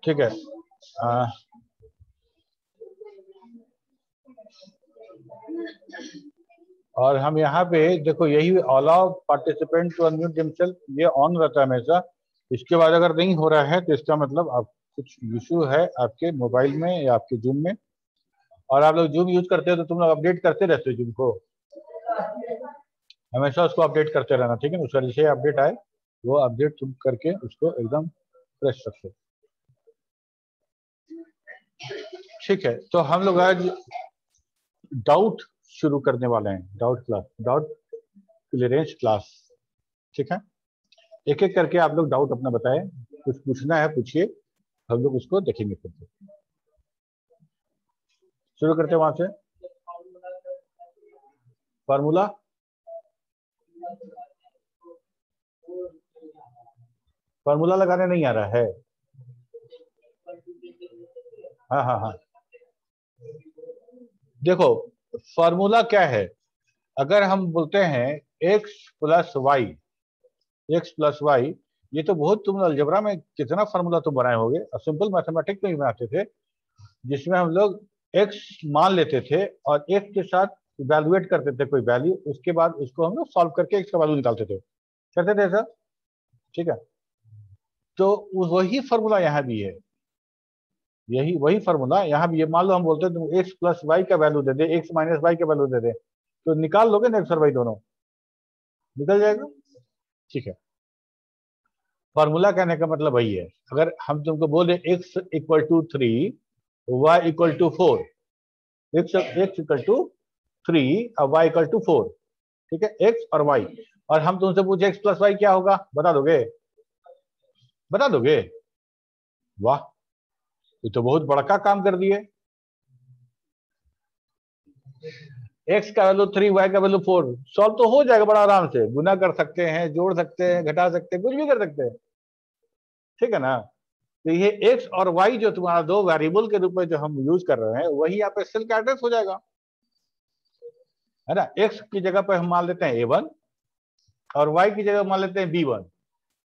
ठीक है। और हम यहाँ पे देखो यही allow participant to unmute themselves, ये ऑन रहता है हमेशा। इसके बाद अगर नहीं हो रहा है तो इसका मतलब आप कुछ इशू है आपके मोबाइल में या आपके जूम में। और आप लोग जूम यूज करते हो तो तुम लोग अपडेट करते रहते हो जूम को, हमेशा उसको अपडेट करते रहना, ठीक है ना। उसका जैसे अपडेट आए वो अपडेट तुम करके उसको एकदम फ्रेश रखो। ठीक है, तो हम लोग आज डाउट शुरू करने वाले हैं, doubt class, doubt clearance class. ठीक है, एक एक करके आप लोग डाउट अपना बताएं, कुछ पूछना है पूछिए, हम लोग उसको देखेंगे फिर से। शुरू करते हैं वहां से। फार्मूला, फार्मूला लगाने नहीं आ रहा है। हाँ हाँ हाँ, देखो फार्मूला क्या है, अगर हम बोलते हैं x plus Y, X plus Y, ये तो बहुत तुम अलजेब्रा में कितना फार्मूला तुम बनाए होगे, सिंपल मैथमेटिक्स में ही बनाते थे, जिसमें हम लोग x मान लेते थे और x के साथ इवेलुएट करते थे कोई वैल्यू, उसके बाद उसको हम लोग सॉल्व करके x का वैल्यू निकालते थे, करते थे सर। ठीक है, तो वही फार्मूला यहाँ भी है, यही वही फार्मूला यहाँ भी है। मान लो हम बोलते हैं तुम एक्स प्लस वाई का वैल्यू दे दे, एक्स माइनस वाई का वैल्यू दे दे, तो निकाल लोगे ना एक्स और वाई दोनों, निकल जाएगा। ठीक है, फार्मूला कहने का मतलब वही है। अगर हम तुमको बोले X equal to 3, Y equal to 4, X equal to 3 और वाई इक्वल टू 4, ठीक है, एक्स और वाई, और हम तुमसे पूछे एक्स प्लस वाई क्या होगा, बता दोगे, बता दोगे? वाह, ये तो बहुत बड़का काम कर दिए। एक्स का वैल्यू 3, वाई का वैल्यू 4, सॉल्व तो हो जाएगा बड़ा आराम से, गुना कर सकते हैं, जोड़ सकते हैं, घटा सकते हैं, कुछ भी कर सकते हैं, ठीक है ना। तो ये एक्स और वाई जो तुम्हारा दो वेरिएबल के रूप में जो हम यूज कर रहे हैं, वही यहाँ पे सेल का एड्रेस हो जाएगा, है ना। एक्स की जगह पे हम मान लेते हैं a1 और वाई की जगह मान लेते हैं b1,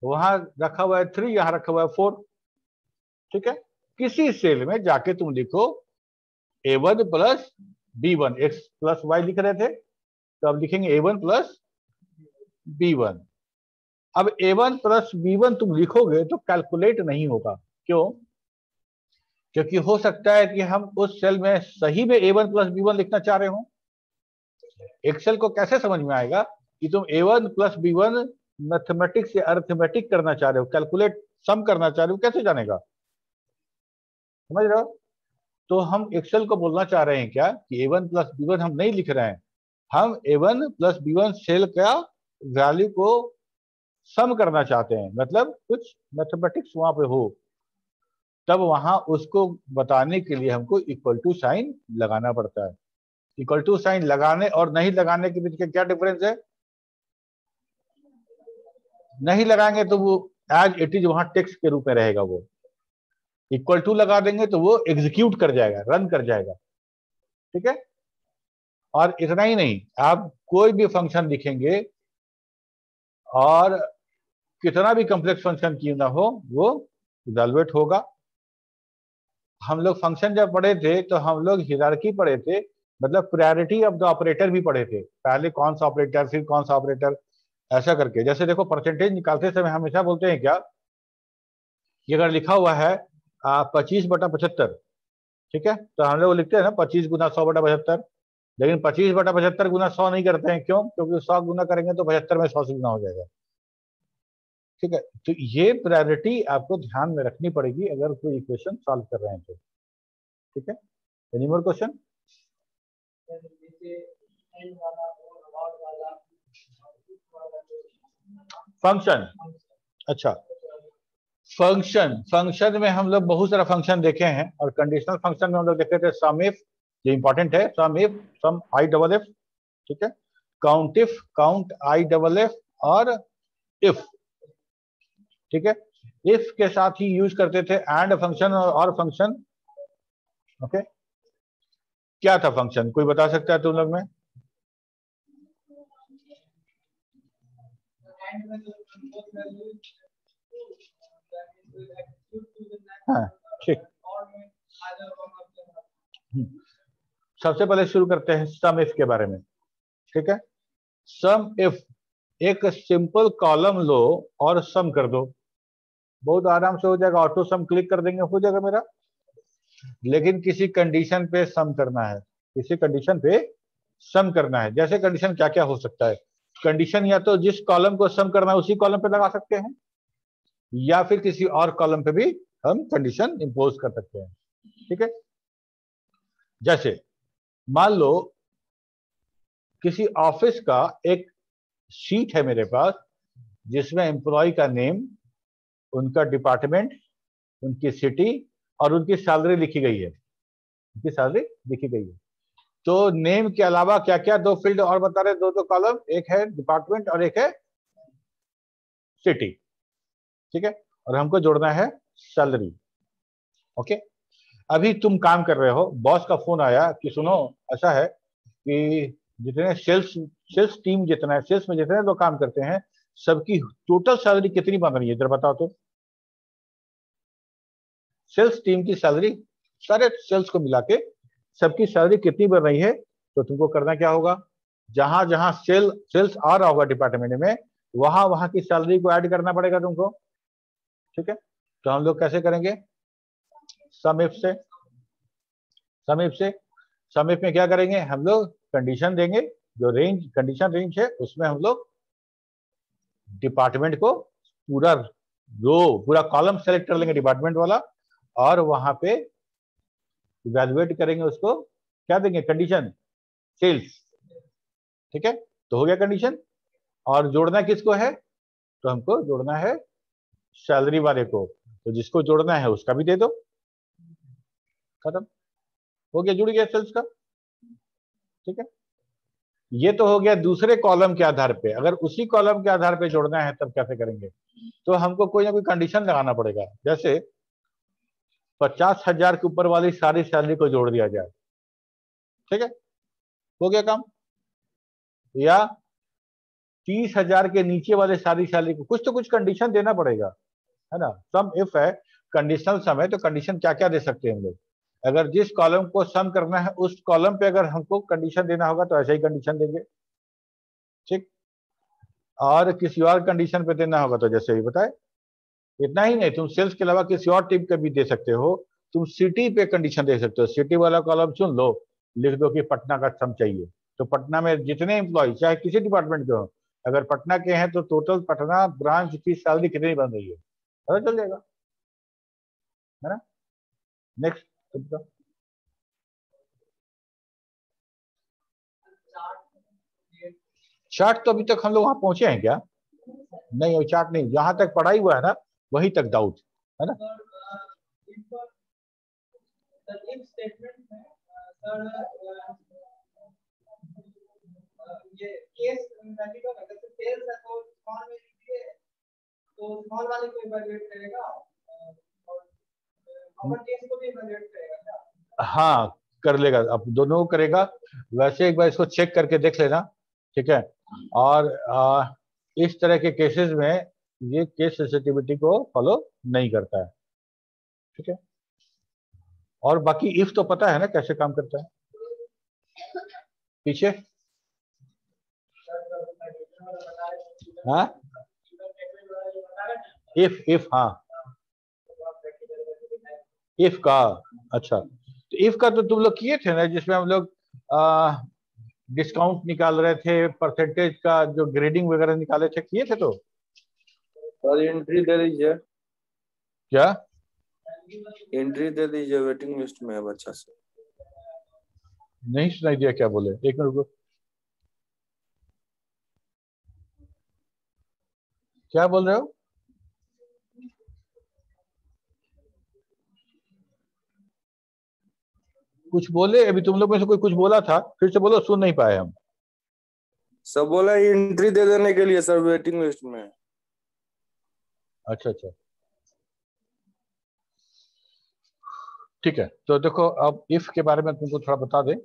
वहां रखा हुआ है 3, यहाँ रखा हुआ है 4, ठीक है। किसी सेल में जाके तुम लिखो a1 plus b1, x plus Y लिख रहे थे तो अब लिखेंगे a1 प्लस b1। अब a1 प्लस b1 तुम लिखोगे तो कैलकुलेट नहीं होगा, क्यों? क्योंकि हो सकता है कि हम उस सेल में सही में a1 प्लस b1 लिखना चाह रहे हो। एक्सेल को कैसे समझ में आएगा कि तुम a1 प्लस b1 मैथमेटिक्स से अर्थमेटिक करना चाह रहे हो, कैलकुलेट सम करना चाह रहे हो, कैसे जानेगा? समझ रहे हो? तो हम एक्सेल को बोलना चाह रहे हैं क्या कि a1 प्लस b1 हम नहीं लिख रहे हैं, हम a1 प्लस b1 सेल का वैल्यू को सम करना चाहते हैं, मतलब कुछ मैथमेटिक्स वहां पे हो, तब वहां उसको बताने के लिए हमको इक्वल टू साइन लगाना पड़ता है। इक्वल टू साइन लगाने और नहीं लगाने के बीच का क्या डिफरेंस है? नहीं लगाएंगे तो वो एज इट इज वहां टेक्स्ट के रूप में रहेगा, वो इक्वल टू लगा देंगे तो वो एग्जीक्यूट कर जाएगा, रन कर जाएगा, ठीक है। और इतना ही नहीं, आप कोई भी फंक्शन लिखेंगे और कितना भी कॉम्प्लेक्स फंक्शन क्यों ना हो, वो इवैल्यूएट होगा। हम लोग फंक्शन जब पढ़े थे तो हम लोग हियरार्की पढ़े थे, मतलब प्रायोरिटी ऑफ द ऑपरेटर भी पढ़े थे, पहले कौन सा ऑपरेटर फिर कौन सा ऑपरेटर, ऐसा करके। जैसे देखो परसेंटेज निकालते समय हमेशा बोलते हैं क्या कि अगर लिखा हुआ है 25/75, ठीक है, तो हम लोग लिखते हैं ना 25 गुना 100/75, लेकिन 25/75 गुना 100 नहीं करते हैं, क्यों? क्योंकि 100 गुना करेंगे तो 75 में 100 से गुना हो जाएगा, ठीक है। तो ये प्रायोरिटी आपको ध्यान में रखनी पड़ेगी अगर कोई इक्वेशन सॉल्व कर रहे हैं तो, ठीक है। Any more question? फंक्शन, अच्छा, फंक्शन में हम लोग बहुत सारा फंक्शन देखे हैं, और कंडीशनल फंक्शन में हम लोग देखे थे सम इफ, ये इंपॉर्टेंट है, sum if, sum I double F, ठीक है, count if, count I double F, और इफ, ठीक है। इफ के साथ ही यूज करते थे एंड फंक्शन और फंक्शन, ओके। क्या था फंक्शन, कोई बता सकता है तुम लोग में? हाँ, ठीक। सबसे पहले शुरू करते हैं सम इफ के बारे में। ठीक है, सम इफ एक सिंपल कॉलम लो और सम कर दो, बहुत आराम से हो जाएगा। ऑटो सम क्लिक कर देंगे, हो जाएगा मेरा। लेकिन किसी कंडीशन पे सम करना है, किसी कंडीशन पे सम करना है। जैसे कंडीशन क्या क्या हो सकता है? कंडीशन या तो जिस कॉलम को सम करना है उसी कॉलम पे लगा सकते हैं, या फिर किसी और कॉलम पे भी हम कंडीशन इंपोज कर सकते हैं। ठीक है, जैसे मान लो किसी ऑफिस का एक शीट है मेरे पास, जिसमें एम्प्लॉय का नेम, उनका डिपार्टमेंट, उनकी सिटी और उनकी सैलरी लिखी गई है। उनकी सैलरी लिखी गई है। तो नेम के अलावा क्या क्या दो फील्ड और बता रहे, दो कॉलम, एक है डिपार्टमेंट और एक है सिटी। ठीक है, और हमको जोड़ना है सैलरी। ओके, अभी तुम काम कर रहे हो, बॉस का फोन आया कि सुनो ऐसा है कि जितने सेल्स सेल्स टीम जितना है, सेल्स में जितने लोग काम करते हैं, सबकी टोटल सैलरी कितनी बन रही है जरा बताओ तो। सेल्स टीम की सैलरी, सारे सेल्स को मिला के सबकी सैलरी कितनी बन रही है? तो तुमको करना क्या होगा, जहां जहां सेल्स आ रहा होगा डिपार्टमेंट में, वहां वहां की सैलरी को ऐड करना पड़ेगा तुमको। ठीक है, तो हम लोग कैसे करेंगे? सम इफ से। सम इफ से, सम इफ में क्या करेंगे हम लोग? कंडीशन देंगे, जो रेंज कंडीशन रेंज है उसमें हम लोग डिपार्टमेंट को पूरा रो पूरा कॉलम सेलेक्ट कर लेंगे डिपार्टमेंट वाला, और वहां पे इवेलुएट करेंगे उसको, क्या देंगे? Condition cells. ठीक है, तो हो गया कंडीशन। और जोड़ना किसको है? तो हमको जोड़ना है सैलरी वाले को, तो जिसको जोड़ना है उसका भी दे दो, खत्म हो गया, जुड़ गया सेल्स का। ठीक है, ये तो हो गया दूसरे कॉलम के आधार पे। अगर उसी कॉलम के आधार पे जोड़ना है तब कैसे करेंगे? तो हमको कोई ना कोई कंडीशन लगाना पड़ेगा। जैसे 50,000 के ऊपर वाली सारी सैलरी को जोड़ दिया जाए। ठीक है, हो गया काम। या 30,000 के नीचे वाले सारी सैलरी को, कुछ तो कुछ कंडीशन देना पड़ेगा, है ना। सम इफ है, कंडीशनल सम है, तो कंडीशन क्या क्या दे सकते हैं हम लोग? अगर जिस कॉलम को सम करना है उस कॉलम पे अगर हमको कंडीशन देना होगा तो ऐसे ही कंडीशन देंगे। ठीक, और किसी और कंडीशन पे देना होगा तो जैसे भी बताए। इतना ही नहीं, तुम सेल्स के अलावा किसी और टीम का भी दे सकते हो। तुम सिटी पे कंडीशन दे सकते हो, सिटी वाला कॉलम चुन लो, लिख दो कि पटना का सम चाहिए। तो पटना में जितने एम्प्लॉय चाहे किसी डिपार्टमेंट के हो, अगर पटना के हैं तो टोटल पटना ब्रांच की सैलरी कितनी बन रही है पता चल जाएगा, है ना। नेक्स्ट, चार्ट तो अभी तक हम लोग वहां पहुंचे हैं क्या? नहीं, वो चार्ट नहीं, जहां तक पढ़ाई हुआ है ना वहीं तक डाउट है ना। ये केस मैजिकल है, जैसे सेल्स है तो स्मॉल में लिखिए, तो स्मॉल वाले को इवैल्यूएट करेगा और अपर केस को भी इवैल्यूएट करेगा क्या? हाँ, कर लेगा, अब दोनों को करेगा। वैसे एक बार इसको चेक करके देख लेना। ठीक है, और इस तरह के केसेस में ये केस सेंसिटिविटी को फॉलो नहीं करता है। ठीक है, और बाकी इफ तो पता है ना कैसे काम करता है पीछे। हाँ, इफ हाँ, इफ का, अच्छा, तो इफ का तो तुम लोग किए थे ना, जिसमें हम लोग डिस्काउंट निकाल रहे थे, परसेंटेज का जो ग्रेडिंग वगैरह निकाले थे, किए थे तो। सर एंट्री दे दीजिए। क्या एंट्री दे दीजिए, वेटिंग लिस्ट में है बच्चा से। नहीं सुनाई दिया, क्या बोले? एक मिनट रुको, क्या बोल रहे हो? कुछ बोले अभी तुम लोग में से कोई कुछ बोला था, फिर से बोलो, सुन नहीं पाए हम। सब बोला एंट्री दे देने के लिए सर, वेटिंग लिस्ट में। अच्छा अच्छा, ठीक है, तो देखो अब इफ के बारे में तुमको थोड़ा बता दें।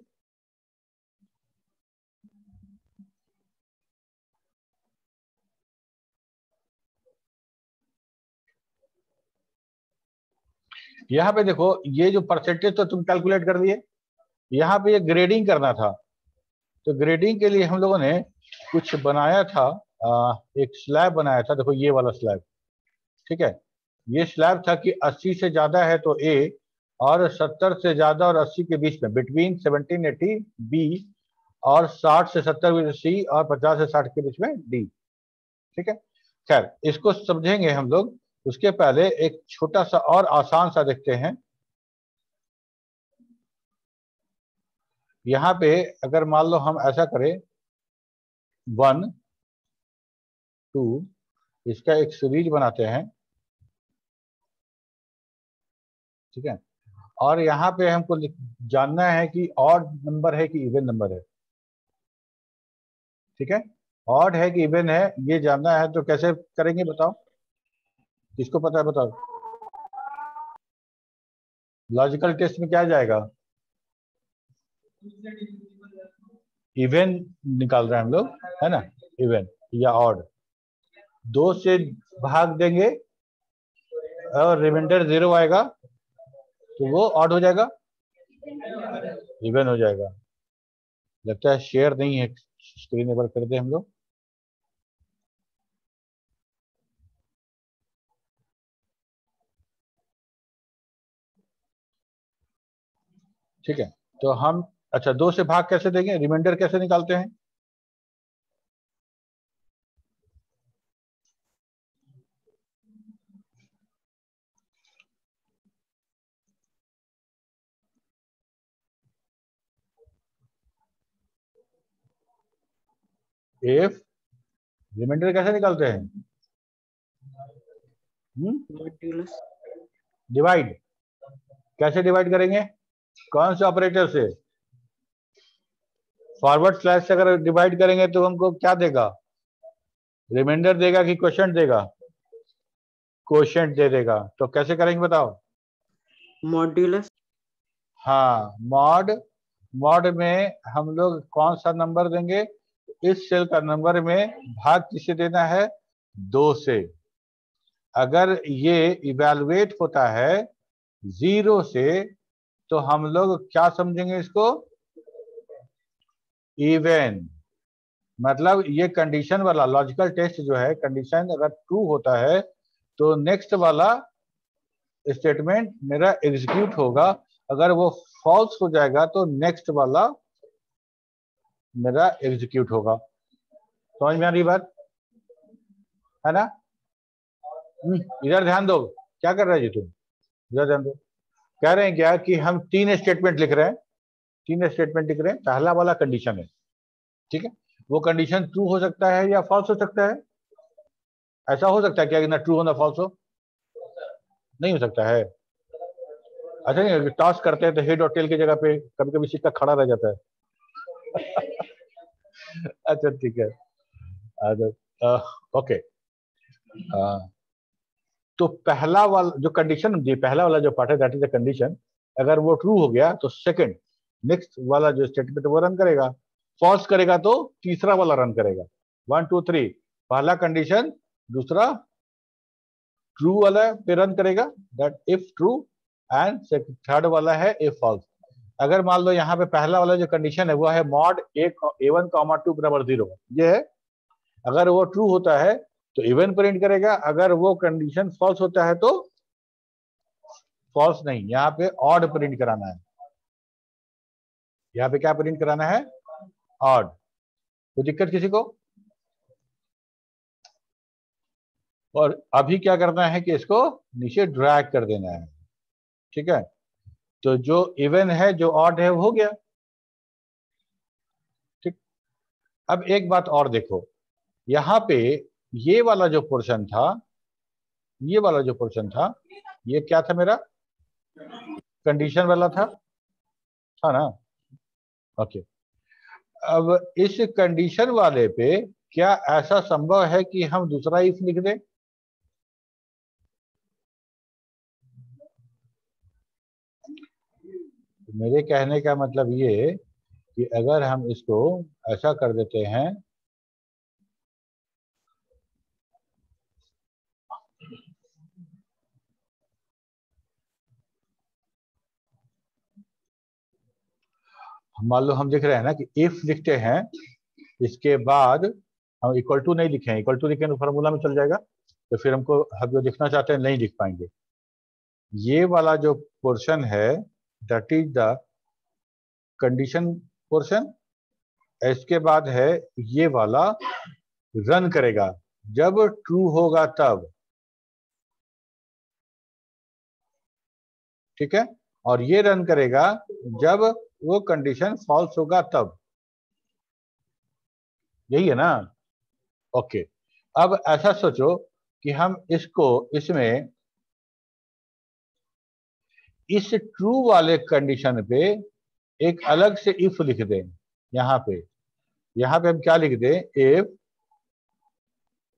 यहाँ पे देखो, ये जो परसेंटेज तो तुम कैलकुलेट कर दिए, यहाँ पे ये ग्रेडिंग करना था। तो ग्रेडिंग के लिए हम लोगों ने कुछ बनाया था, एक स्लैब बनाया था। देखो ये वाला स्लैब, ठीक है। ये स्लैब था कि 80 से ज्यादा है तो ए, और 70 से ज्यादा और 80 के बीच में, बिटवीन 1780 बी, और 60 से 70 सी, और 50 से 60 के बीच में डी, ठीक है। खैर, इसको समझेंगे हम लोग। उसके पहले एक छोटा सा और आसान सा देखते हैं। यहां पे अगर मान लो हम ऐसा करें, 1 2, इसका एक सीरीज बनाते हैं, ठीक है। और यहाँ पे हमको जानना है कि ऑड नंबर है कि इवन नंबर है, ठीक है। ऑड है कि इवन है, ये जानना है। तो कैसे करेंगे बताओ, किसको पता है बताओ। लॉजिकल टेस्ट में क्या जाएगा, इवन निकाल रहे हैं हम लोग, है ना। इवन या ऑड, 2 से भाग देंगे और रिमाइंडर 0 आएगा, तो वो ऑड हो जाएगा, इवन हो जाएगा। लगता है शेयर नहीं है, स्क्रीन एक बार कर दे हम लोग। ठीक है, तो हम, अच्छा 2 से भाग कैसे देंगे, रिमाइंडर कैसे निकालते हैं। इफ, रिमाइंडर कैसे निकालते हैं, डिवाइड। कैसे डिवाइड करेंगे, कौन से ऑपरेटर से, फॉरवर्ड स्लैश से अगर डिवाइड करेंगे तो हमको क्या देगा, रिमाइंडर देगा कि क्वोशिएंट देगा, क्वोशिएंट दे देगा। तो कैसे करेंगे बताओ, मॉड्यूलस। हाँ, मॉड। मॉड में हम लोग कौन सा नंबर देंगे, इस सेल का नंबर में भाग किसे देना है, 2 से। अगर ये इवैल्यूएट होता है 0 से, तो हम लोग क्या समझेंगे इसको, इवन। मतलब ये कंडीशन वाला लॉजिकल टेस्ट जो है, कंडीशन अगर ट्रू होता है तो नेक्स्ट वाला स्टेटमेंट मेरा एग्जीक्यूट होगा। अगर वो फॉल्स हो जाएगा तो नेक्स्ट वाला मेरा एग्जीक्यूट होगा। समझ में आ रही बात, है ना। इधर ध्यान दो, क्या कर रहे हैं जी तुम, इधर ध्यान दो। कह रहे हैं क्या कि हम 3 स्टेटमेंट लिख रहे हैं, 3 स्टेटमेंट लिख रहे हैं। पहला वाला कंडीशन है, ठीक है। वो कंडीशन ट्रू हो सकता है या फॉल्स हो सकता है। ऐसा हो सकता है क्या कि ना ट्रू हो ना फॉल्स हो, नहीं हो सकता है। अच्छा, नहीं टॉस करते हैं तो हेड और टेल की जगह पे कभी कभी सिक्का खड़ा रह जाता है। अच्छा ठीक है, ओके। तो पहला वाला जो कंडीशन जी, पहला वाला जो पार्ट है दैट इज द कंडीशन। अगर वो ट्रू हो गया तो सेकंड, नेक्स्ट वाला जो स्टेटमेंट वो रन करेगा। फॉल्स करेगा तो तीसरा वाला रन करेगा। 1 2 3, पहला कंडीशन, दूसरा ट्रू वाला पे रन करेगा, that if true, and third वाला है इफ फॉल्स। अगर मान लो यहाँ पे पहला वाला जो कंडीशन है वो है मॉड A1 2 बराबर 0, ये है। अगर वो ट्रू होता है तो इवन प्रिंट करेगा, अगर वो कंडीशन फॉल्स होता है तो फॉल्स नहीं, यहाँ पे ऑड प्रिंट कराना है। यहाँ पे क्या प्रिंट कराना है, ऑड। कोई दिक्कत किसी को। और अभी क्या करना है कि इसको नीचे ड्रैग कर देना है, ठीक है। तो जो इवन है जो ऑड है वो हो गया, ठीक। अब एक बात और देखो, यहाँ पे ये वाला जो पोर्शन था, ये वाला जो पोर्शन था, ये क्या था मेरा, कंडीशन वाला था ना। ओके, अब इस कंडीशन वाले पे क्या ऐसा संभव है कि हम दूसरा इफ लिख दें। मेरे कहने का मतलब ये कि अगर हम इसको ऐसा कर देते हैं, मान लो हम देख रहे हैं ना कि इफ लिखते हैं, इसके बाद हम इक्वल टू नहीं लिखे, इक्वल टू लिखें तो फॉर्मूला में चल जाएगा, तो फिर हम जो लिखना चाहते हैं नहीं लिख पाएंगे। ये वाला जो पोर्शन है that is the condition portion. इसके बाद है ये वाला रन करेगा जब ट्रू होगा तब, ठीक है, और ये रन करेगा जब वो कंडीशन फॉल्स होगा तब। यही है ना? ओके। अब ऐसा सोचो कि हम इसमें इस ट्रू वाले कंडीशन पे एक अलग से इफ लिख दें। यहां पे हम क्या लिख दें? इफ,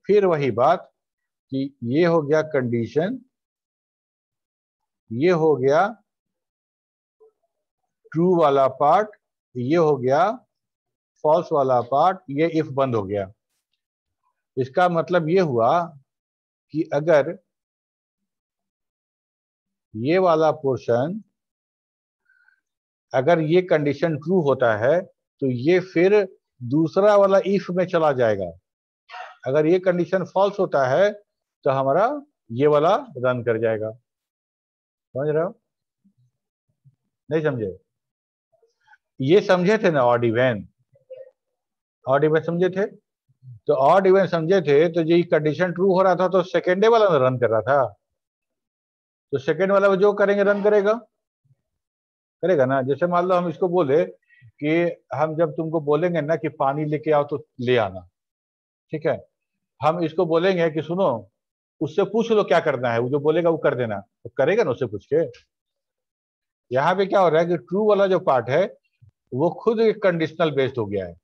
फिर वही बात कि ये हो गया कंडीशन, ये हो गया ट्रू वाला पार्ट, ये हो गया फॉल्स वाला पार्ट, ये इफ बंद हो गया। इसका मतलब ये हुआ कि अगर ये वाला पोर्शन, अगर ये कंडीशन ट्रू होता है तो ये फिर दूसरा वाला इफ में चला जाएगा। अगर ये कंडीशन फॉल्स होता है तो हमारा ये वाला रन कर जाएगा। समझ रहे हो? नहीं समझे? ये समझे थे ना ऑड इवन? ऑड इवन समझे थे? तो ऑड इवन समझे थे तो ये कंडीशन ट्रू हो रहा था तो सेकेंडे वाला रन कर रहा था, तो सेकेंड वाला जो करेंगे रन करेगा, करेगा ना। जैसे मान लो हम इसको बोले कि हम जब तुमको बोलेंगे ना कि पानी लेके आओ तो ले आना, ठीक है, हम इसको बोलेंगे कि सुनो उससे पूछ लो क्या करना है, वो जो बोलेगा वो कर देना, तो करेगा ना उससे पूछ के। यहाँ पे क्या हो रहा है कि ट्रू वाला जो पार्ट है वो खुद एक कंडीशनल बेस्ड हो गया है,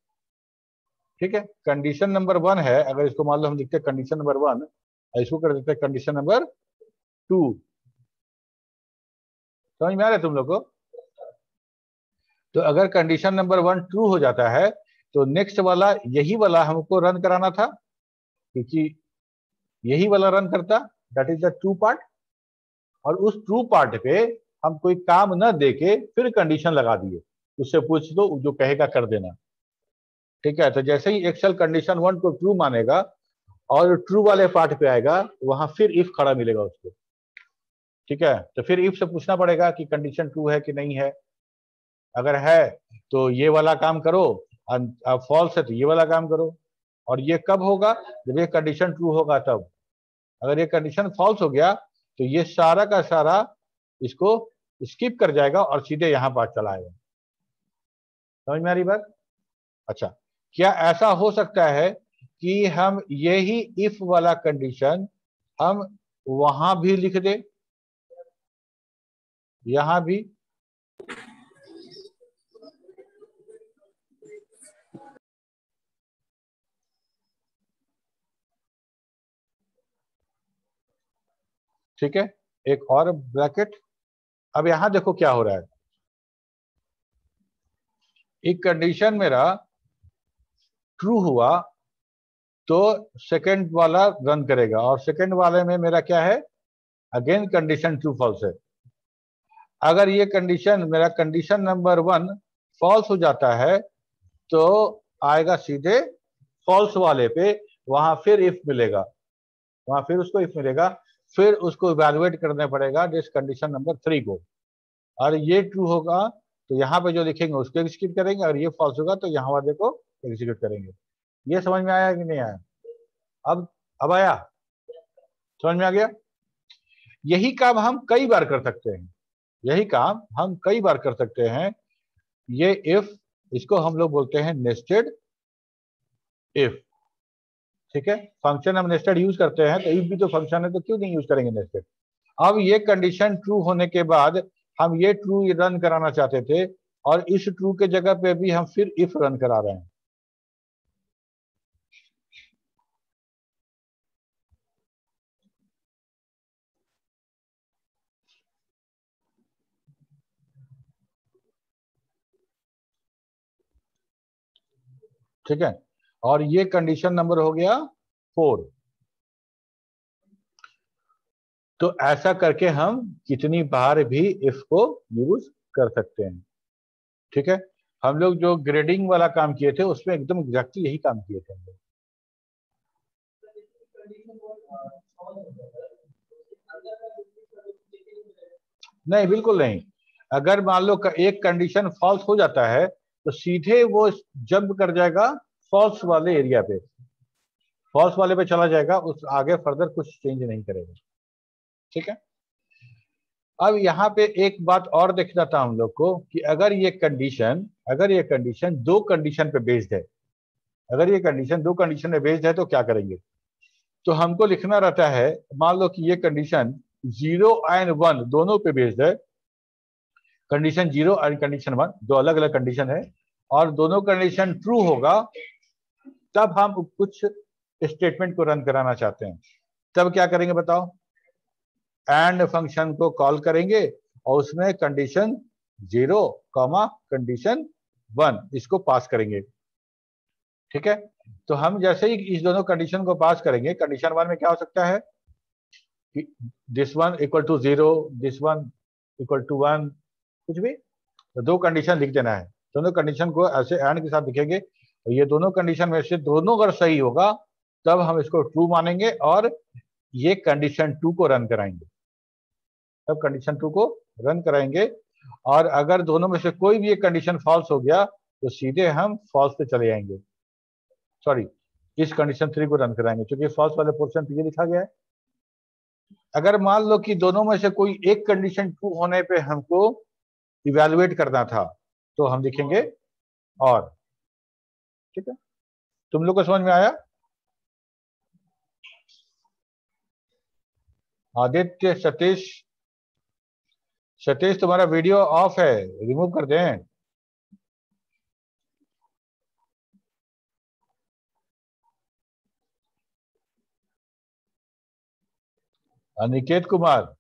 ठीक है। कंडीशन नंबर 1 है, अगर इसको मान लो हम लिखते हैं कंडीशन नंबर 1, इसको कर देते हैं कंडीशन नंबर 2। समझ में आ रहा है तुम लोग को? तो अगर कंडीशन नंबर 1 ट्रू हो जाता है तो नेक्स्ट वाला यही वाला हमको रन कराना था, क्योंकि यही वाला रन करता, that is the true part. और उस ट्रू पार्ट पे हम कोई काम न देके फिर कंडीशन लगा दिए, उससे पूछ दो, जो कहेगा कर देना, ठीक है। तो जैसे ही एक्सेल कंडीशन 1 को ट्रू मानेगा और ट्रू वाले पार्ट पे आएगा, वहां फिर इफ खड़ा मिलेगा उसको, ठीक है। तो फिर इफ से पूछना पड़ेगा कि कंडीशन ट्रू है कि नहीं है। अगर है तो ये वाला काम करो, और फॉल्स है तो ये वाला काम करो। और ये कब होगा? जब ये कंडीशन ट्रू होगा तब। अगर ये कंडीशन फॉल्स हो गया तो ये सारा का सारा इसको स्किप कर जाएगा और सीधे यहां पास चला आएगा। समझ में आ रही बात? अच्छा, क्या ऐसा हो सकता है कि हम यही इफ वाला कंडीशन हम वहां भी लिख दे, यहां भी? ठीक है, एक और ब्रैकेट। अब यहां देखो क्या हो रहा है। एक कंडीशन मेरा ट्रू हुआ तो सेकंड वाला रन करेगा, और सेकंड वाले में मेरा क्या है? अगेन कंडीशन ट्रू फॉल्स है। अगर ये कंडीशन मेरा कंडीशन नंबर 1 फॉल्स हो जाता है तो आएगा सीधे फॉल्स वाले पे, वहां फिर इफ मिलेगा, वहां फिर उसको इफ मिलेगा, फिर उसको इवैल्यूएट करना पड़ेगा जिस कंडीशन नंबर 3 को। और ये ट्रू होगा तो यहाँ पे जो लिखेंगे उसको एग्जीक्यूट करेंगे, और ये फॉल्स होगा तो यहाँ वाले को एग्जीक्यूट करेंगे। ये समझ में आया कि नहीं आया? अब आया? समझ में आ गया? यही काम हम कई बार कर सकते हैं, यही काम हम कई बार कर सकते हैं। ये इफ, इसको हम लोग बोलते हैं नेस्टेड इफ, ठीक है। फंक्शन हम नेस्टेड यूज करते हैं, तो इफ भी तो फंक्शन है तो क्यों नहीं यूज करेंगे नेस्टेड। अब ये कंडीशन ट्रू होने के बाद हम ये ट्रू रन कराना चाहते थे, और इस ट्रू के जगह पे भी हम फिर इफ रन करा रहे हैं। ठीक है, और ये कंडीशन नंबर हो गया 4। तो ऐसा करके हम कितनी बार भी इफ को यूज कर सकते हैं, ठीक है। हम लोग जो ग्रेडिंग वाला काम किए थे उसमें एकदम एग्जैक्टली यही काम किए थे हम लोग। नहीं, बिल्कुल नहीं। अगर मान लो एक कंडीशन फॉल्स हो जाता है तो सीधे वो जंप कर जाएगा फॉल्स वाले एरिया पे, फॉल्स वाले पे चला जाएगा, उस आगे फर्दर कुछ चेंज नहीं करेगा। ठीक है। अब यहाँ पे एक बात और देखना था हम लोग को कि अगर ये कंडीशन दो कंडीशन पे बेस्ड है, अगर ये कंडीशन दो कंडीशन पे बेस्ड है तो क्या करेंगे। तो हमको लिखना रहता है, मान लो कि ये कंडीशन 0 एंड 1 दोनों पे बेस्ड है, कंडीशन 0 एंड कंडीशन 1 दो अलग अलग कंडीशन है, और दोनों कंडीशन ट्रू होगा, तब हम कुछ स्टेटमेंट को रन कराना चाहते हैं। तब क्या करेंगे बताओ। एंड फंक्शन को कॉल करेंगे और उसमें कंडीशन 0, कंडीशन 1 इसको पास करेंगे। ठीक है। तो हम जैसे ही इस दोनों कंडीशन को पास करेंगे, कंडीशन 1 में क्या हो सकता है कि this one equal to 0, this one equal to 1, कुछ भी, तो दो कंडीशन लिख देना है। दोनों कंडीशन को ऐसे एंड के साथ लिखेंगे, और ये दोनों कंडीशन में से दोनों अगर सही होगा तब हम इसको ट्रू मानेंगे और ये कंडीशन 2 को रन कराएंगे, तब कंडीशन 2 को रन कराएंगे। और अगर दोनों में से कोई भी एक कंडीशन फॉल्स हो गया तो सीधे हम फॉल्स पे चले जाएंगे, सॉरी इस कंडीशन 3 को रन कराएंगे, क्योंकि फॉल्स वाले पोर्शन पे ये लिखा गया है। अगर मान लो कि दोनों में से कोई एक कंडीशन ट्रू होने पे हमको इवैल्यूएट करना था तो हम लिखेंगे और। ठीक है, तुम लोग को समझ में आया। आदित्य, सतीश तुम्हारा वीडियो ऑफ है, रिमूव कर दें। अनिकेत कुमार,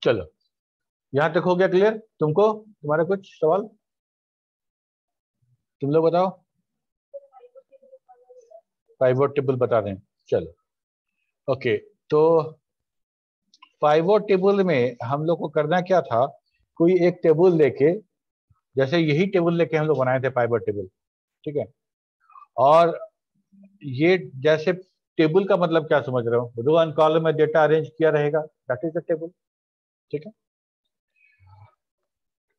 चलो यहां तक हो गया क्लियर तुमको। तुम्हारा कुछ सवाल तुम लोग बताओ। पाइवोट टेबल बता दें, चलो ओके। तो पाइवोट टेबल में हम लोग को करना क्या था, कोई एक टेबल लेके, जैसे यही टेबल लेके हम लोग बनाए थे पाइवोट टेबल। ठीक है। और ये जैसे टेबल का मतलब क्या समझ रहे हो, रो एंड कॉलम में डेटा अरेंज किया रहेगा, दैट इज द टेबल। ठीक है।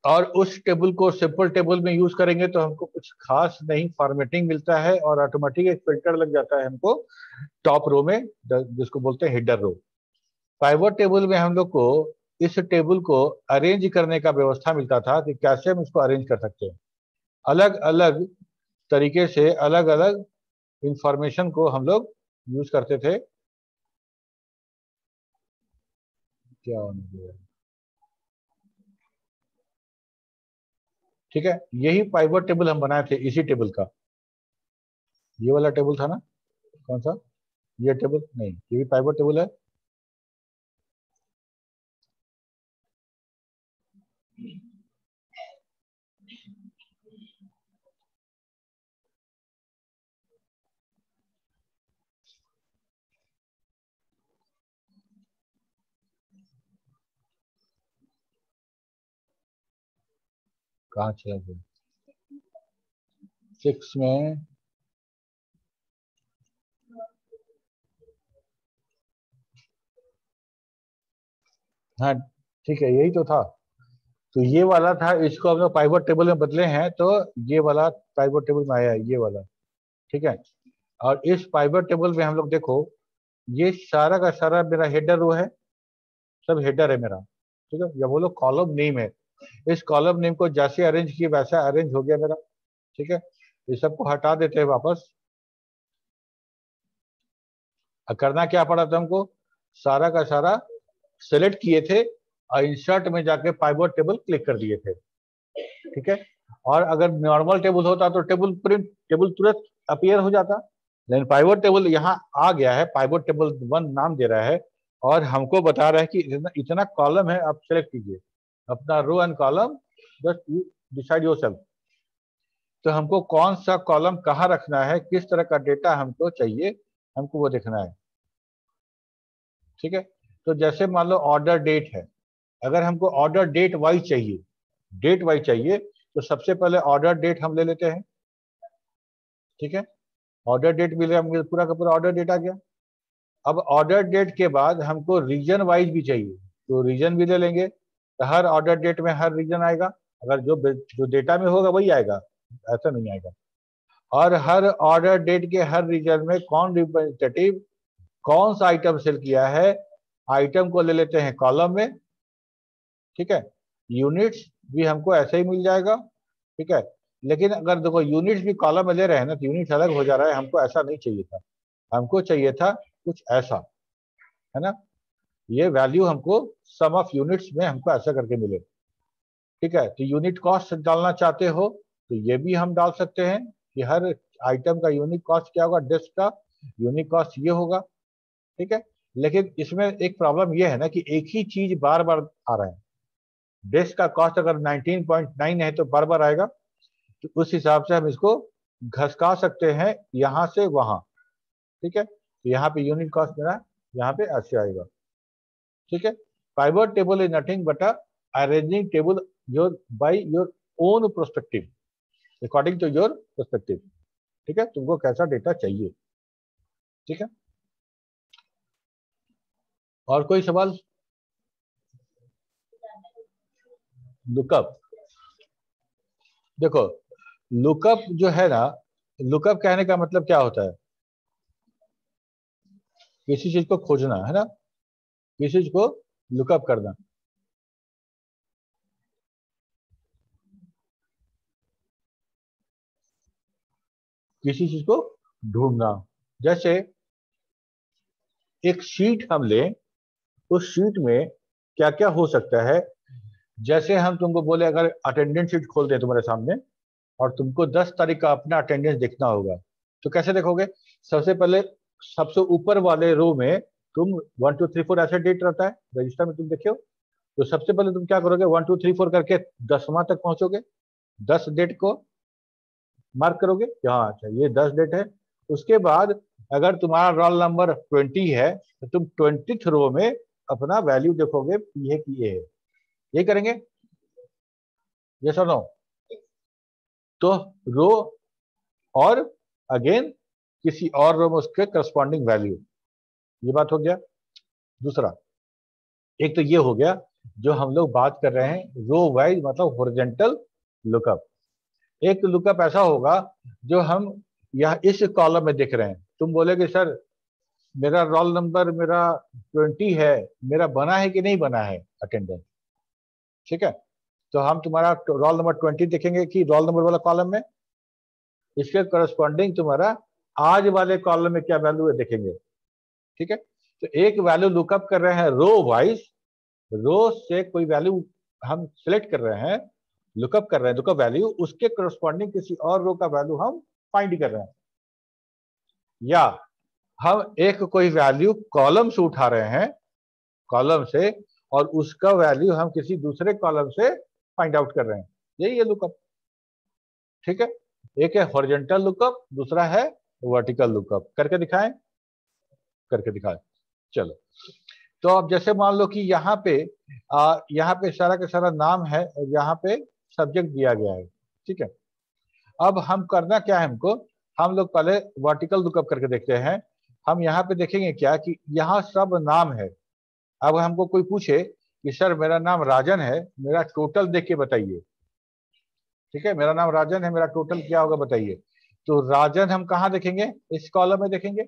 और उस टेबल को सिंपल टेबल में यूज करेंगे तो हमको कुछ खास नहीं फॉर्मेटिंग मिलता है, और ऑटोमेटिक एक फिल्टर लग जाता है हमको टॉप रो में, जिसको बोलते हैं हेडर रो। पाइवोट टेबल में हम लोग को इस टेबल को अरेंज करने का व्यवस्था मिलता था कि कैसे हम इसको अरेंज कर सकते हैं, अलग अलग तरीके से अलग अलग इंफॉर्मेशन को हम लोग यूज करते थे। क्या होने दिया। ठीक है, यही पाइवोट टेबल हम बनाए थे, इसी टेबल का, ये वाला टेबल था ना, कौन सा, ये टेबल नहीं, ये भी पाइवोट टेबल है। कहाँ चला गया, 6 में, हाँ ठीक है, यही तो था। तो ये वाला था, इसको हम लोग पाइवोट टेबल में बदले हैं, तो ये वाला पाइवोट टेबल में आया है, ये वाला। ठीक है। और इस पाइवोट टेबल में हम लोग देखो, ये सारा का सारा मेरा हेडर रो है, सब हेडर है मेरा। ठीक है, या बोलो कॉलम नेम है, इस कॉलम नेम को जैसे अरेंज किए वैसा अरेंज हो गया मेरा। ठीक है, ये सबको हटा देते हैं वापस। करना क्या पड़ा था हमको, सारा का सारा सेलेक्ट किए थे और इंसर्ट में जाके पाइवोट टेबल क्लिक कर दिए थे। ठीक है। और अगर नॉर्मल टेबल होता तो टेबल तुरंत अपीयर हो जाता, लेकिन पाइवोट टेबल यहाँ आ गया है, पाइवोट टेबल 1 नाम दे रहा है, और हमको बता रहा है कि इतना कॉलम है, आप सेलेक्ट कीजिए अपना row and column, just you decide yourself. तो हमको कौन सा कॉलम कहाँ रखना है, किस तरह का डेटा हमको चाहिए, हमको वो देखना है। ठीक है। तो जैसे मान लो ऑर्डर डेट है, अगर हमको ऑर्डर डेट वाइज चाहिए, तो सबसे पहले ऑर्डर डेट हम ले लेते हैं। ठीक है, ऑर्डर डेट मिले, हम पूरा का पूरा ऑर्डर डेट आ गया। अब ऑर्डर डेट के बाद हमको रीजन वाइज भी चाहिए, तो रीजन भी ले लेंगे। तो हर ऑर्डर डेट में हर रीजन आएगा, अगर जो डेटा में होगा वही आएगा, ऐसा नहीं आएगा। और हर ऑर्डर डेट के हर रीजन में कौन रिप्रेजेंटेटिव कौन सा आइटम सेल किया है, आइटम को ले लेते हैं कॉलम में। ठीक है, यूनिट्स भी हमको ऐसे ही मिल जाएगा। ठीक है, लेकिन अगर देखो यूनिट्स भी कॉलम में ले रहे हैं ना, तो यूनिट्स अलग हो जा रहा है, हमको ऐसा नहीं चाहिए था। हमको चाहिए था कुछ ऐसा, है ना, ये वैल्यू हमको सम ऑफ यूनिट्स में हमको ऐसा करके मिले। ठीक है, तो यूनिट कॉस्ट डालना चाहते हो तो ये भी हम डाल सकते हैं कि हर आइटम का यूनिट कॉस्ट क्या होगा, डिस्क का यूनिट कॉस्ट ये होगा। ठीक है, लेकिन इसमें एक प्रॉब्लम ये है ना कि एक ही चीज बार बार आ रहा है। डिस्क का कॉस्ट अगर 19.9 है तो बार बार आएगा, तो उस हिसाब से हम इसको घसका सकते हैं यहां से वहां। ठीक है, तो यहाँ पे यूनिट कॉस्ट मेरा यहाँ पे ऐसे आएगा। ठीक है, pivot table is nothing but arranging table your by your own prospective, according to your prospective. ठीक है, तुमको कैसा डेटा चाहिए। ठीक है, और कोई सवाल? लुकअप, देखो लुकअप जो है ना, लुकअप कहने का मतलब क्या होता है, किसी चीज को खोजना, है ना, किसी चीज को लुकअप करना। किसी चीज को ढूंढना। जैसे एक शीट हम लें, उस शीट में क्या क्या हो सकता है। जैसे हम तुमको बोले अगर अटेंडेंस शीट खोल दें तुम्हारे सामने और तुमको 10 तारीख का अपना अटेंडेंस देखना होगा, तो कैसे देखोगे? सबसे पहले सबसे ऊपर वाले रो में तुम 1 2 3 4 ऐसे डेट रहता है रजिस्टर में, तुम देखे हो। तो सबसे पहले तुम क्या करोगे, 1 2 3 4 करके 10वां तक पहुंचोगे, 10 डेट को मार्क करोगे कि हाँ अच्छा ये 10 डेट है। उसके बाद अगर तुम्हारा रोल नंबर 20 है तो तुम 20th रो में अपना वैल्यू देखोगे, पी है कि ए है, ये करेंगे, ये सुनो। तो रो और अगेन किसी और रो में उसके करस्पॉन्डिंग वैल्यू, ये बात हो गया। दूसरा, एक तो ये हो गया जो हम लोग बात कर रहे हैं रो वाइज, मतलब हॉरिजॉन्टल लुकअप। एक लुकअप ऐसा होगा जो हम यह इस कॉलम में देख रहे हैं, तुम बोलेगे सर मेरा रोल नंबर मेरा 20 है, मेरा बना है कि नहीं बना है अटेंडेंस। ठीक है, तो हम तुम्हारा रोल नंबर 20 देखेंगे कि रोल नंबर वाला कॉलम में, इसके करस्पॉन्डिंग तुम्हारा आज वाले कॉलम में क्या वैल्यू है देखेंगे। ठीक है, तो एक वैल्यू लुकअप कर रहे हैं रो वाइज, रो से कोई वैल्यू हम सिलेक्ट कर रहे हैं, लुकअप कर रहे हैं लुकअप वैल्यू, उसके करस्पॉन्डिंग किसी और रो का वैल्यू हम फाइंड कर रहे हैं। या हम एक कोई वैल्यू कॉलम से उठा रहे हैं, कॉलम से, और उसका वैल्यू हम किसी दूसरे कॉलम से फाइंड आउट कर रहे हैं, यही है लुकअप। ठीक है, एक है हॉरिजॉन्टल लुकअप, दूसरा है वर्टिकल लुकअप। करके दिखाएं, करके दिखाएं, चलो। तो अब जैसे मान लो कि यहाँ पे सारा का सारा नाम है और यहाँ पे सब्जेक्ट दिया गया है। ठीक है, अब हम करना क्या है, हमको हम लोग पहले वर्टिकल लुकअप करके देखते हैं। हम यहाँ पे देखेंगे क्या कि यहाँ सब नाम है। अब हमको कोई पूछे कि सर मेरा नाम राजन है, मेरा टोटल देख के बताइए। ठीक है, मेरा नाम राजन है, मेरा टोटल क्या होगा बताइए। तो राजन हम कहाँ देखेंगे, इस कॉलम में देखेंगे,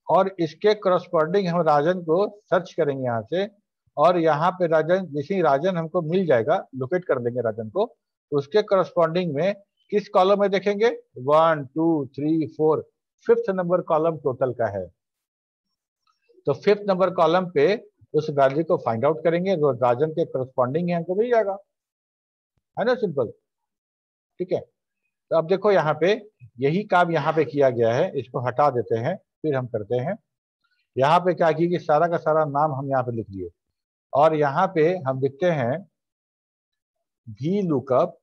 और इसके करस्पॉन्डिंग हम राजन को सर्च करेंगे यहाँ से। और यहाँ पे राजन, जैसे ही राजन हमको मिल जाएगा, लोकेट कर देंगे राजन को, तो उसके करस्पॉन्डिंग में किस कॉलम में देखेंगे, 1 2 3 4, 5th नंबर कॉलम टोटल का है। तो 5th नंबर कॉलम पे उस वैल्यू को फाइंड आउट करेंगे, जो राजन के करस्पॉन्डिंग है हमको मिल जाएगा, है ना, सिंपल। ठीक है, तो अब देखो यहाँ पे यही काम यहाँ पे किया गया है, इसको हटा देते हैं, फिर हम करते हैं। यहाँ पे क्या किया कि सारा का सारा नाम हम यहाँ पे लिख लिए, और यहाँ पे हम लिखते हैं भी लुकअप।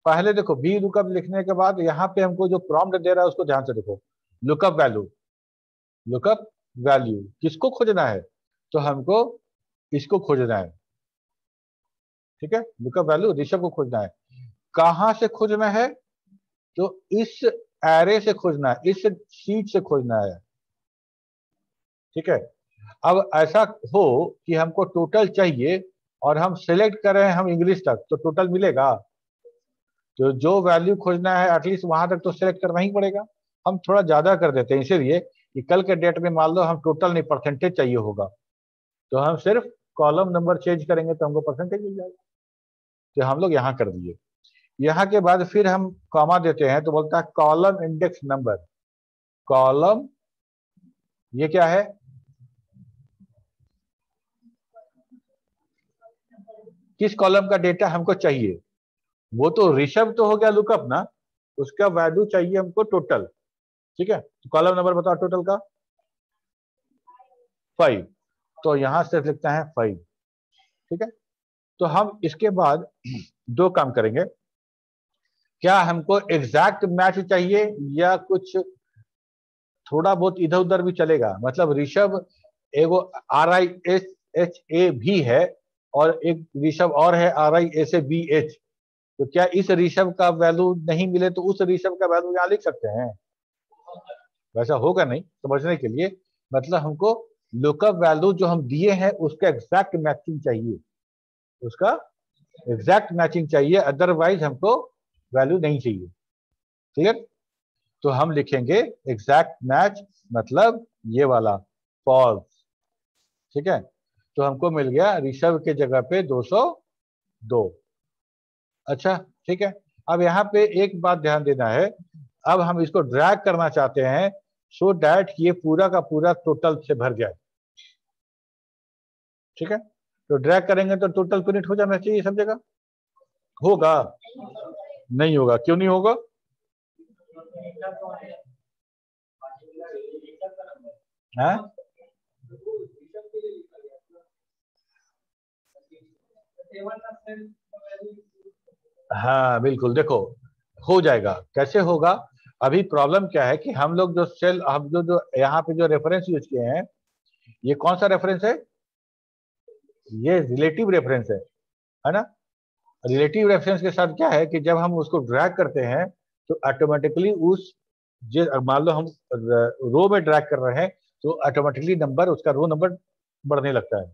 पहले देखो भी लुकअप लिखने के बाद यहाँ पे हमको जो प्रॉम्प्ट दे रहा है उसको ध्यान से देखो, लुकअप वैल्यू, लुकअप वैल्यू किसको खोजना है, तो हमको इसको खोजना है। ठीक है, लुकअप वैल्यू ऋषभ को खोजना है। कहां से खोजना है, तो इस एरे से खोजना है, इस शीट से खोजना है। ठीक है, अब ऐसा हो कि हमको टोटल चाहिए और हम सिलेक्ट कर रहे हैं हम इंग्लिश तक, तो टोटल मिलेगा? तो जो वैल्यू खोजना है एटलीस्ट वहां तक तो सिलेक्ट करना ही पड़ेगा। हम थोड़ा ज्यादा कर देते हैं इसीलिए कि कल के डेट में मान लो हम टोटल नहीं परसेंटेज चाहिए होगा, तो हम सिर्फ कॉलम नंबर चेंज करेंगे तो हमको परसेंटेज मिल जाएगा। तो हम लोग यहाँ कर दिए। यहाँ के बाद फिर हम कॉमा देते हैं तो बोलता है कॉलम इंडेक्स नंबर। कॉलम, ये क्या है, किस कॉलम का डेटा हमको चाहिए? वो तो ऋषभ तो हो गया लुकअप ना, उसका वैल्यू चाहिए हमको टोटल। ठीक है, तो कॉलम नंबर बताओ टोटल का, 5। तो यहां सिर्फ लिखता है 5। ठीक है, तो हम इसके बाद दो काम करेंगे। क्या हमको एग्जैक्ट मैच चाहिए या कुछ थोड़ा बहुत इधर उधर भी चलेगा? मतलब ऋषभ एगो RISHA भी है और एक ऋषभ और है RISABH। तो क्या इस ऋषभ का वैल्यू नहीं मिले तो उस ऋषभ का वैल्यू यहाँ लिख सकते हैं? वैसा होगा नहीं, समझने के लिए। मतलब हमको लुकअप वैल्यू जो हम दिए हैं उसका एग्जैक्ट मैचिंग चाहिए, उसका एग्जैक्ट मैचिंग चाहिए, अदरवाइज हमको वैल्यू नहीं चाहिए। क्लियर? तो हम लिखेंगे एग्जैक्ट मैच, मतलब ये वाला फॉल्स। ठीक है, तो हमको मिल गया ऋषभ के जगह पे 202। अच्छा, ठीक है। अब यहाँ पे एक बात ध्यान देना है, अब हम इसको ड्रैग करना चाहते हैं सो दैट ये पूरा का पूरा टोटल से भर जाए। ठीक है, तो ड्रैग करेंगे तो टोटल प्रिंट हो जाना चाहिए सब जगह। होगा? नहीं होगा, क्यों नहीं होगा? हाँ, हाँ बिल्कुल, देखो हो जाएगा। कैसे होगा? अभी प्रॉब्लम क्या है कि हम लोग जो सेल, हम जो यहाँ पे जो रेफरेंस यूज किए हैं, ये कौन सा रेफरेंस है? ये रिलेटिव रेफरेंस है ना? रिलेटिव रेफरेंस के साथ क्या है कि जब हम उसको ड्रैग करते हैं तो ऑटोमेटिकली उस, मान लो हम रो में ड्रैग कर रहे हैं तो ऑटोमेटिकली नंबर, उसका रो नंबर बढ़ने लगता है।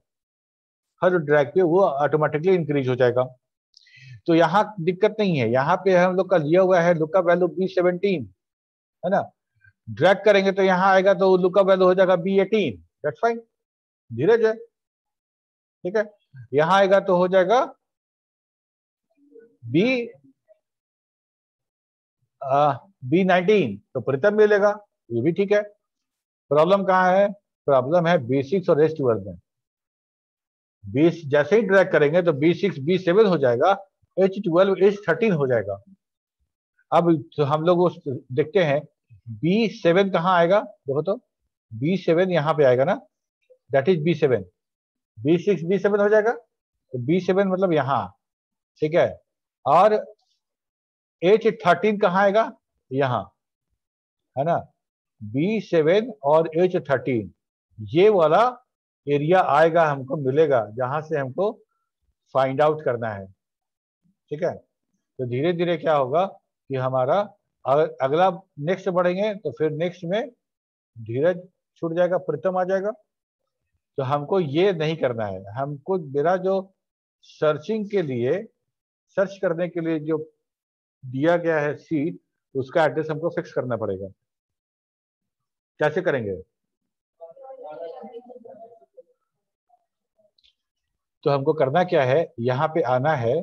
हर ड्रैग पे वो ऑटोमेटिकली इंक्रीज हो जाएगा। तो यहाँ दिक्कत नहीं है, यहाँ पे हम लोग का लिया हुआ है लुकअप वैल्यू B17, है ना? ड्रैग करेंगे तो यहाँ आएगा तो लुकअप वैल्यू हो जाएगा B18। दैट्स फाइन, धीरज है। ठीक है, यहाँ आएगा तो हो जाएगा B19, तो प्रीतम मिलेगा, ये भी ठीक है। प्रॉब्लम कहाँ है? प्रॉब्लम है B6 और H12 में। 20 जैसे ही ड्रैग करेंगे तो B6 B7 हो जाएगा, H12 H13 हो जाएगा। अब तो हम लोग उस देखते हैं B7 कहाँ आएगा, देखो तो B7 यहाँ पे आएगा ना, that is B7। B6 B7 हो जाएगा, तो B7 मतलब यहाँ। ठीक है, और H13 कहाँ आएगा? यहाँ, है ना? B7 और H13, ये वाला एरिया आएगा, हमको मिलेगा जहां से हमको फाइंड आउट करना है। ठीक है, तो धीरे धीरे क्या होगा कि हमारा अगला नेक्स्ट बढ़ेंगे तो फिर नेक्स्ट में धीरज छूट जाएगा, प्रीतम आ जाएगा। तो हमको ये नहीं करना है, हमको मेरा जो सर्चिंग के लिए, सर्च करने के लिए जो दिया गया है सीट, उसका एड्रेस हमको फिक्स करना पड़ेगा। कैसे करेंगे? तो हमको करना क्या है, यहाँ पे आना है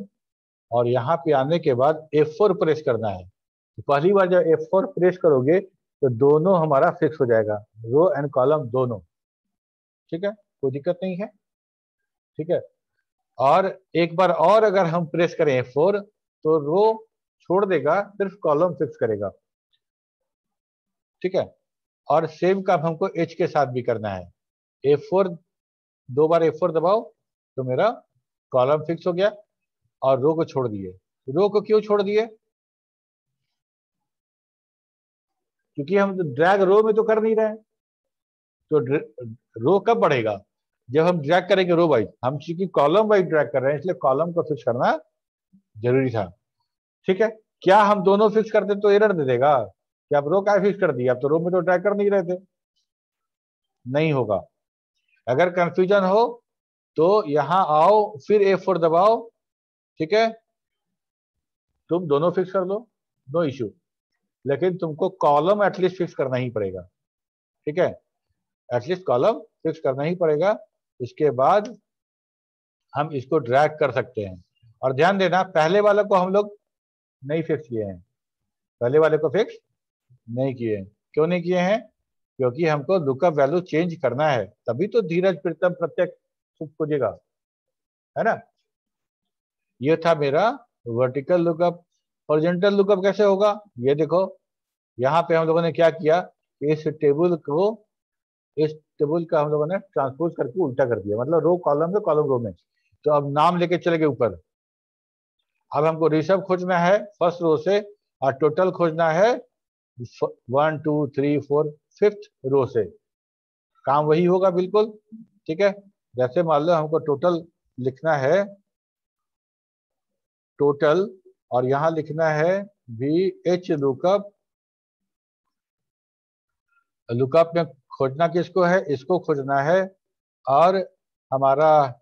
और यहाँ पे आने के बाद F4 प्रेस करना है। तो पहली बार जब F4 प्रेस करोगे तो दोनों हमारा फिक्स हो जाएगा, रो एंड कॉलम दोनों। ठीक है, कोई दिक्कत नहीं है। ठीक है, और एक बार और अगर हम प्रेस करें F4 तो रो छोड़ देगा, सिर्फ कॉलम फिक्स करेगा। ठीक है, और सेम काम हमको H के साथ भी करना है। F4, दो बार F4 दबाओ तो मेरा कॉलम फिक्स हो गया और रो को छोड़ दिए। रो को क्यों छोड़ दिए? क्योंकि हम ड्रैग रो में तो कर नहीं रहे हैं, तो रो कब बढ़ेगा? जब हम ड्रैग करेंगे रो वाइज। हम चूंकि कॉलम वाइज ड्रैग कर रहे हैं इसलिए कॉलम को फिक्स करना जरूरी था। ठीक है, क्या हम दोनों फिक्स करते तो एरर दे देगा कि आप रो क्या फिक्स कर दिया, आप तो रो में तो ड्रैग कर नहीं रहे थे। नहीं होगा। अगर कंफ्यूजन हो तो यहां आओ, फिर F4 दबाओ, ठीक है, तुम दोनों फिक्स कर लो, नो इश्यू। लेकिन तुमको कॉलम एटलीस्ट फिक्स करना ही पड़ेगा। ठीक है, एटलीस्ट कॉलम फिक्स करना ही पड़ेगा। इसके बाद हम इसको ड्रैग कर सकते हैं। और ध्यान देना, पहले वाले को हम लोग नहीं फिक्स किए हैं, पहले वाले को फिक्स नहीं किए हैं। क्यों नहीं किए हैं? क्योंकि हमको लुकअप वैल्यू चेंज करना है, तभी तो धीरज प्रीतम प्रत्येक सुख खोजेगा, है ना। ये था मेरा वर्टिकल लुकअप। हॉरिजॉन्टल लुकअप कैसे होगा? ये देखो, यहाँ पे हम लोगों ने क्या किया, इस टेबल का हम लोगों ने ट्रांसपोज करके उल्टा कर दिया, मतलब रो कॉलम में, कॉलम रो में। तो अब नाम लेके चले गए ऊपर। अब हमको ऋषभ खोजना है फर्स्ट रो से, और टोटल खोजना है 1 2 3 4 5th रो से। काम वही होगा बिल्कुल। ठीक है, जैसे मान लो हमको टोटल लिखना है, टोटल, और यहां लिखना है VH लुकअप। लुकअप में खोजना किसको है? इसको खोजना है। और हमारा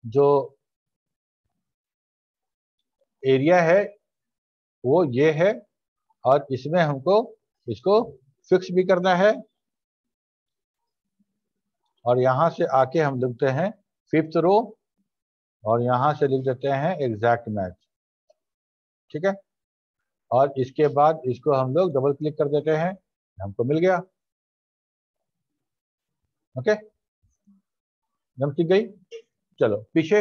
जो एरिया है वो ये है, और इसमें हमको इसको फिक्स भी करना है। और यहां से आके हम लिखते हैं 5th रो, और यहां से लिख देते हैं एग्जैक्ट मैच। ठीक है, और इसके बाद इसको हम लोग डबल क्लिक कर देते हैं, हमको मिल गया। ओके, नम ठीक गई। चलो पीछे,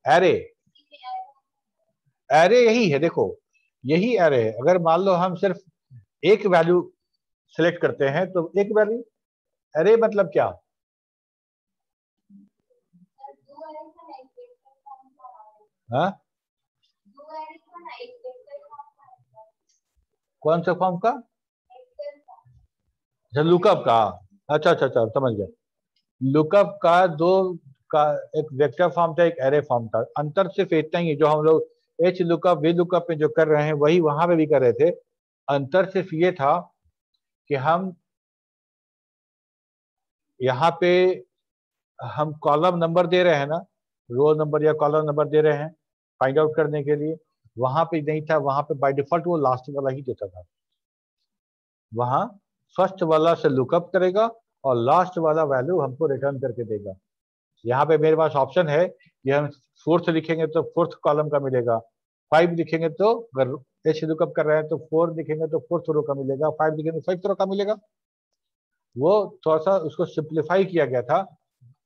एरे। एरे यही है, देखो यही एरे है। अगर मान लो हम सिर्फ एक वैल्यू सिलेक्ट करते हैं तो एक वैल्यू, एरे मतलब क्या? हाँ, कौन सा फॉर्म का? अच्छा, लुकअप का। अच्छा अच्छा अच्छा, समझ गया। लुकअप का दो का, एक वेक्टर फॉर्म था, एक एरे फॉर्म था। अंतर सिर्फ इतना ही है, जो हम लोग एच लुकअप वी लुकअप में जो कर रहे हैं वही वहां पे भी कर रहे थे। अंतर सिर्फ ये था कि हम यहाँ पे हम कॉलम नंबर दे रहे हैं ना, रो नंबर या कॉलम नंबर दे रहे हैं फाइंड आउट करने के लिए। वहां पे नहीं था, वहां पे बाय डिफॉल्ट वो लास्ट वाला ही देता था। वहां फर्स्ट वाला से लुकअप करेगा और लास्ट वाला वैल्यू हमको रिटर्न करके देगा। यहाँ पे मेरे पास ऑप्शन है कि हम 4th लिखेंगे तो 4th कॉलम का मिलेगा, 5 लिखेंगे तो, अगर एच लुकअप कर रहे हैं तो 4 लिखेंगे तो 4th रो का मिलेगा, 5 लिखेंगे तो 5th रो का मिलेगा। वो थोड़ा सा उसको सिंप्लीफाई किया गया था,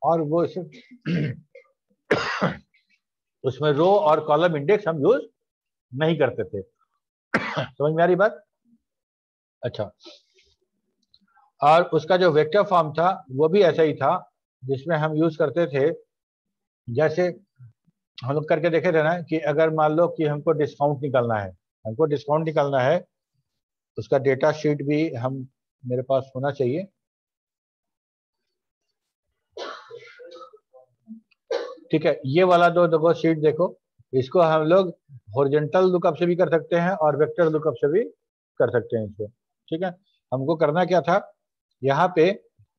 और वो उसमें रो और कॉलम इंडेक्स हम यूज नहीं करते थे। समझ में आ रही बात? अच्छा, और उसका जो वेक्टर फॉर्म था वो भी ऐसा ही था, जिसमें हम यूज करते थे, जैसे हम लोग करके देखे थे ना, कि अगर मान लो कि हमको डिस्काउंट निकालना है, हमको डिस्काउंट निकालना है, उसका डेटा शीट भी हम मेरे पास होना चाहिए। ठीक है, ये वाला दो देखो शीट देखो, इसको हम लोग हॉरिजॉन्टल लुकअप से भी कर सकते हैं और वेक्टर लुकअप से भी कर सकते हैं इसको। ठीक है, हमको करना क्या था, यहाँ पे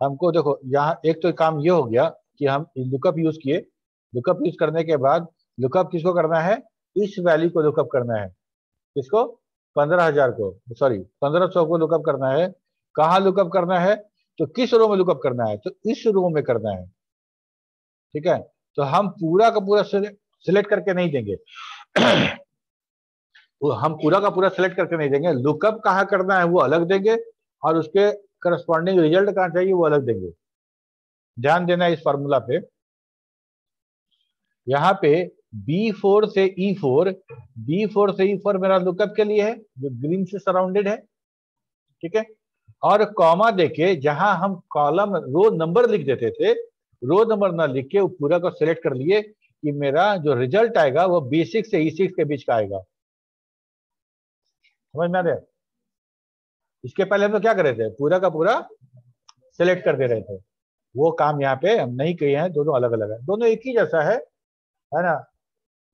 हमको देखो, यहाँ एक तो काम ये हो गया कि हम लुकअप यूज किए। लुकअप यूज करने के बाद लुकअप किसको करना है? इस वैल्यू को लुकअप करना है। किसको? 15,000 को, सॉरी 1500 को लुकअप करना है। कहाँ लुकअप करना है? तो किस रो में लुकअप करना है? तो इस रो में करना है। ठीक है, तो हम पूरा का पूरा सिलेक्ट करके नहीं देंगे। हम पूरा का पूरा सिलेक्ट करके नहीं देंगे, लुकअप कहाँ करना है वो अलग देंगे, और उसके करस्पॉन्डिंग रिजल्ट कहाँ चाहिए वो अलग देंगे। ध्यान देना इस फॉर्मूला पे। यहाँ पे B4 से E4, B4 से E4 मेरा लुकअप के लिए है, जो ग्रीन से सराउंडेड है। ठीक है, और कॉमा देके जहां हम कॉलम रो नंबर लिख देते थे, रो नंबर ना लिख के वो पूरा को सिलेक्ट कर लिए कि मेरा जो रिजल्ट आएगा वो B6 से E6 के बीच का आएगा। समझ में आ रहा है? इसके पहले हम लोग क्या कर रहे थे, पूरा का पूरा सिलेक्ट कर दे रहे थे। वो काम यहाँ पे हम नहीं किए हैं, दोनों अलग अलग है, दोनों एक ही जैसा है ना।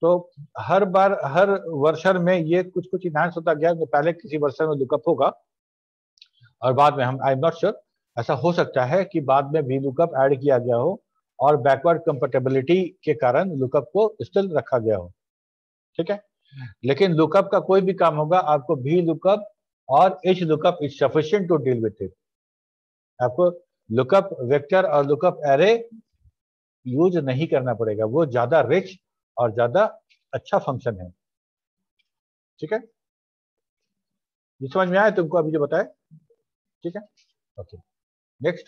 तो हर बार हर वर्षन में ये कुछ कुछ इनहांस होता गया। पहले किसी वर्षन में लुकअप होगा और बाद में हम, आई एम नॉट श्योर, ऐसा हो सकता है कि बाद में भी लुकअप ऐड किया गया हो और बैकवर्ड कंपेटेबिलिटी के कारण लुकअप को स्टिल रखा गया हो, ठीक है। लेकिन लुकअप का कोई भी काम होगा, आपको भी लुकअप और H lookup is sufficient to deal with it. आपको लुकअप वेक्टर और लुकअप एरे यूज नहीं करना पड़ेगा, वो ज्यादा रिच और ज्यादा अच्छा फंक्शन है, ठीक है। ये समझ में आया तुमको अभी जो बताए, ठीक है, ओके। नेक्स्ट,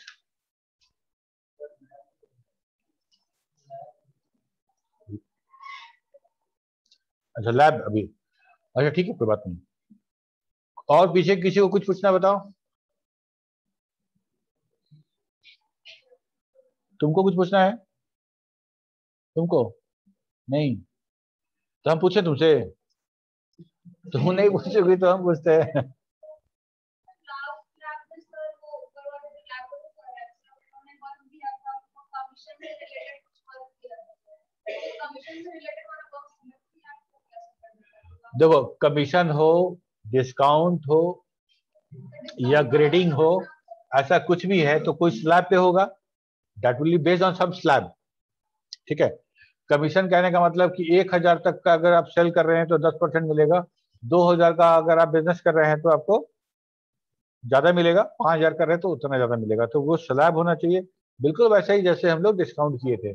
अच्छा लैब अभी, अच्छा ठीक है, कोई बात नहीं। और पीछे किसी को कुछ पूछना, बताओ। तुमको कुछ पूछना है? तुमको नहीं? तो हम पूछे तुमसे? तुम नहीं पूछोगी तो हम पूछते हैं। देखो, कमीशन हो, डिस्काउंट हो या ग्रेडिंग हो, ऐसा कुछ भी है तो कोई स्लैब पे होगा, that will be based on some slab, ठीक है। कमीशन कहने का मतलब कि 1000 तक का अगर आप सेल कर रहे हैं तो 10% मिलेगा, 2000 का अगर आप बिजनेस कर रहे हैं तो आपको ज्यादा मिलेगा, 5000 कर रहे हैं तो उतना ज्यादा मिलेगा। तो वो स्लैब होना चाहिए, बिल्कुल वैसा ही जैसे हम लोग डिस्काउंट किए थे,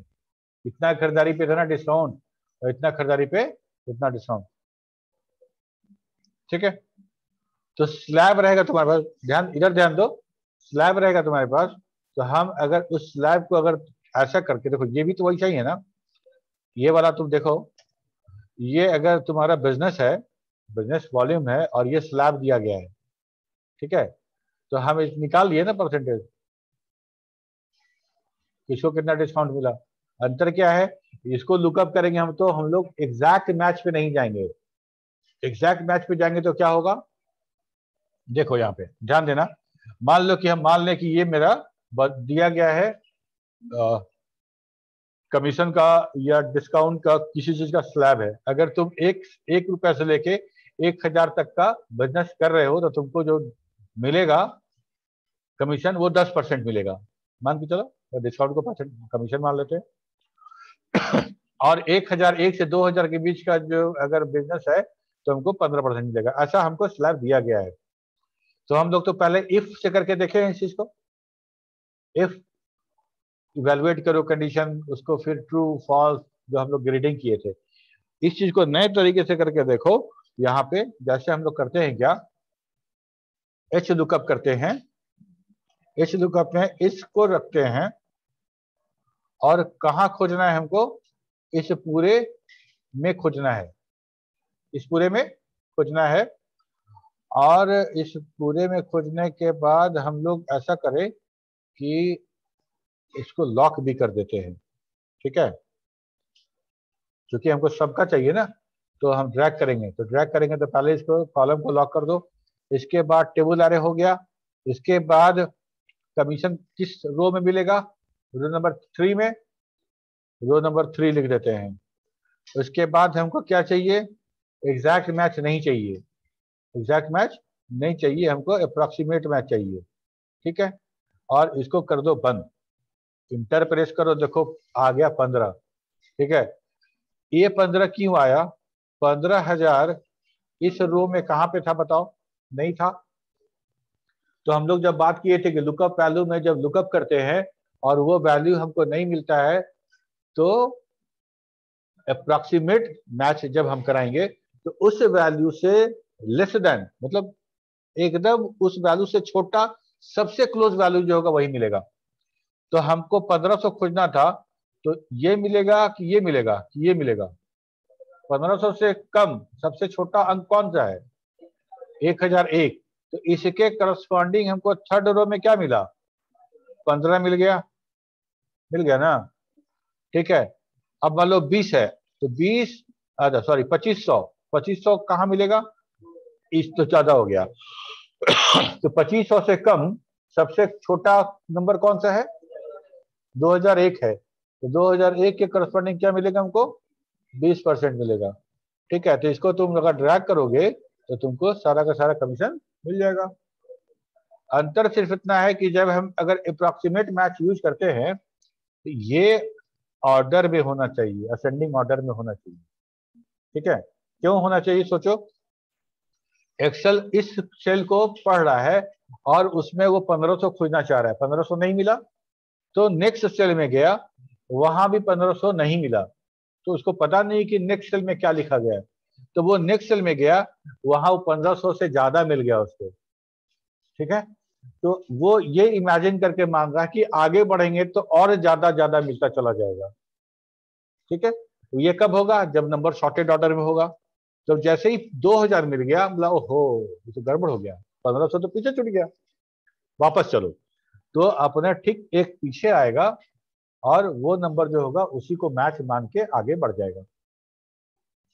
इतना खरीदारी पे इतना डिस्काउंट और इतना खरीदारी पे इतना डिस्काउंट, ठीक है। तो स्लैब रहेगा तुम्हारे पास, ध्यान इधर ध्यान दो, स्लैब रहेगा तुम्हारे पास। तो हम अगर उस स्लैब को अगर ऐसा करके देखो, ये भी तो वैसा ही है ना, ये वाला तुम देखो, ये अगर तुम्हारा बिजनेस है, बिजनेस वॉल्यूम है और ये स्लैब दिया गया है, ठीक है। तो हम निकाल लिए ना परसेंटेज, किसको कितना डिस्काउंट मिला। अंतर क्या है, इसको लुकअप करेंगे हम तो हम लोग एग्जैक्ट मैच पे नहीं जाएंगे। एग्जैक्ट मैच पे जाएंगे तो क्या होगा, देखो यहाँ पे ध्यान देना। मान लो कि हम मान लें कि ये मेरा दिया गया है कमीशन का या डिस्काउंट का किसी चीज का स्लैब है। अगर तुम एक रुपए से लेके 1000 तक का बिजनेस कर रहे हो तो तुमको जो मिलेगा कमीशन वो 10% मिलेगा, मान के चलो, तो डिस्काउंट को परसेंट कमीशन मान लेते हैं। और 1001 से 2000 के बीच का जो अगर बिजनेस है तो हमको 15% मिलेगा, ऐसा हमको स्लैब दिया गया है। तो हम लोग तो पहले इफ से करके देखे हैं इस चीज को, इफ इवेलुएट करो कंडीशन, उसको फिर ट्रू फॉल्स जो हम लोग ग्रेडिंग किए थे, इस चीज को नए तरीके से करके देखो। यहाँ पे जैसे हम लोग करते हैं क्या, एच लुकअप करते हैं, एच लुकअप में इसको रखते हैं और कहाँ खोजना है हमको, इस पूरे में खोजना है, इस पूरे में खोजना है। और इस पूरे में खोजने के बाद हम लोग ऐसा करें कि इसको लॉक भी कर देते हैं, ठीक है, क्योंकि हमको सबका चाहिए ना। तो हम ड्रैग करेंगे, तो ड्रैग करेंगे तो पहले इसको कॉलम को लॉक कर दो, इसके बाद टेबल एरे हो गया, इसके बाद कमीशन किस रो में मिलेगा, रो नंबर 3 में, रो नंबर 3 लिख देते हैं। उसके बाद हमको क्या चाहिए, एग्जैक्ट मैच नहीं चाहिए, एग्जैक्ट मैच नहीं चाहिए, हमको अप्रोक्सीमेट मैच चाहिए, ठीक है। और इसको कर दो बंद, इंटर प्रेस करो, देखो आ गया 15, ठीक है। ये 15 क्यों आया, 15,000 इस रो में कहां पे था बताओ, नहीं था। तो हम लोग जब बात किए थे कि लुकअप वैल्यू में जब लुकअप करते हैं और वो वैल्यू हमको नहीं मिलता है तो अप्रोक्सीमेट मैच जब हम कराएंगे तो उस वैल्यू से लेस देन, मतलब एकदम उस वैल्यू से छोटा, सबसे क्लोज वैल्यू जो होगा वही मिलेगा। तो हमको 1500 खोजना था, तो ये मिलेगा कि ये मिलेगा कि ये मिलेगा, 1500 से कम सबसे छोटा अंक कौन सा है, 1001। तो इसके करस्पॉन्डिंग हमको थर्ड रो में क्या मिला, 15 मिल गया, मिल गया ना, ठीक है। अब मान लो 20 है तो 20, अच्छा सॉरी 2500, 2500 कहाँ मिलेगा, इस तो ज्यादा हो गया, तो 2500 से कम सबसे छोटा नंबर कौन सा है? 2001 है। तो 2001 के करस्पॉन्डिंग क्या मिलेगा हमको? 20% मिलेगा। ठीक है, तो इसको तुम अगर ड्रैग करोगे तो तुमको सारा का सारा कमीशन मिल जाएगा। अंतर सिर्फ इतना है कि जब हम अगर अप्रोक्सीमेट मैच यूज करते हैं तो ये ऑर्डर में होना चाहिए, असेंडिंग ऑर्डर में होना चाहिए। ठीक है, क्यों होना चाहिए सोचो। एक्सेल इस सेल को पढ़ रहा है और उसमें वो 1500 खोजना चाह रहा है, 1500 नहीं मिला तो नेक्स्ट सेल में गया, वहां भी 1500 नहीं मिला, तो उसको पता नहीं कि नेक्स्ट सेल में क्या लिखा गया है, तो वो नेक्स्ट सेल में गया, वहां वो 1500 से ज्यादा मिल गया उसको। ठीक है, तो वो ये इमेजिन करके मान रहा है कि आगे बढ़ेंगे तो और ज्यादा ज्यादा मिलता चला जाएगा। ठीक है, तो ये कब होगा? जब नंबर शॉर्टेड ऑर्डर में होगा। तो जैसे ही 2000 मिल गया, बोला ओहो ये तो गड़बड़ हो गया, 1500 तो पीछे छूट गया, वापस चलो। तो अपने ठीक एक पीछे आएगा और वो नंबर जो होगा उसी को मैच मान के आगे बढ़ जाएगा।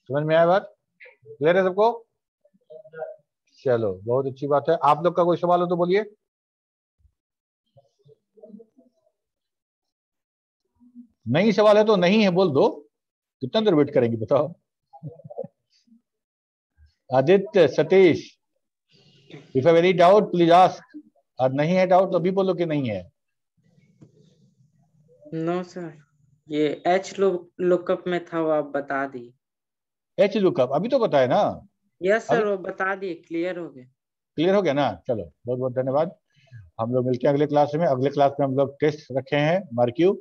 समझ में आया बात? क्लियर है सबको? चलो बहुत अच्छी बात है। आप लोग का कोई सवाल हो तो बोलिए। नहीं सवाल है तो नहीं है बोल दो, कितना देर वेट करेंगे बताओ। आदित्य, सतीश, इफ है वेरी डाउट प्लीज आस्क, और नहीं है डाउट तो अभी बोलो कि नहीं है। नो सर, ये एच लुकअप में था, वो आप बता दिए। एच लुकअप अभी तो बताया ना। यस अभी सर, वो बता दिए, क्लियर हो गए। क्लियर हो गया ना? चलो बहुत बहुत धन्यवाद। हम लोग मिलते हैं अगले क्लास में। अगले क्लास में हम लोग टेस्ट रखे हैं मार्क्यू।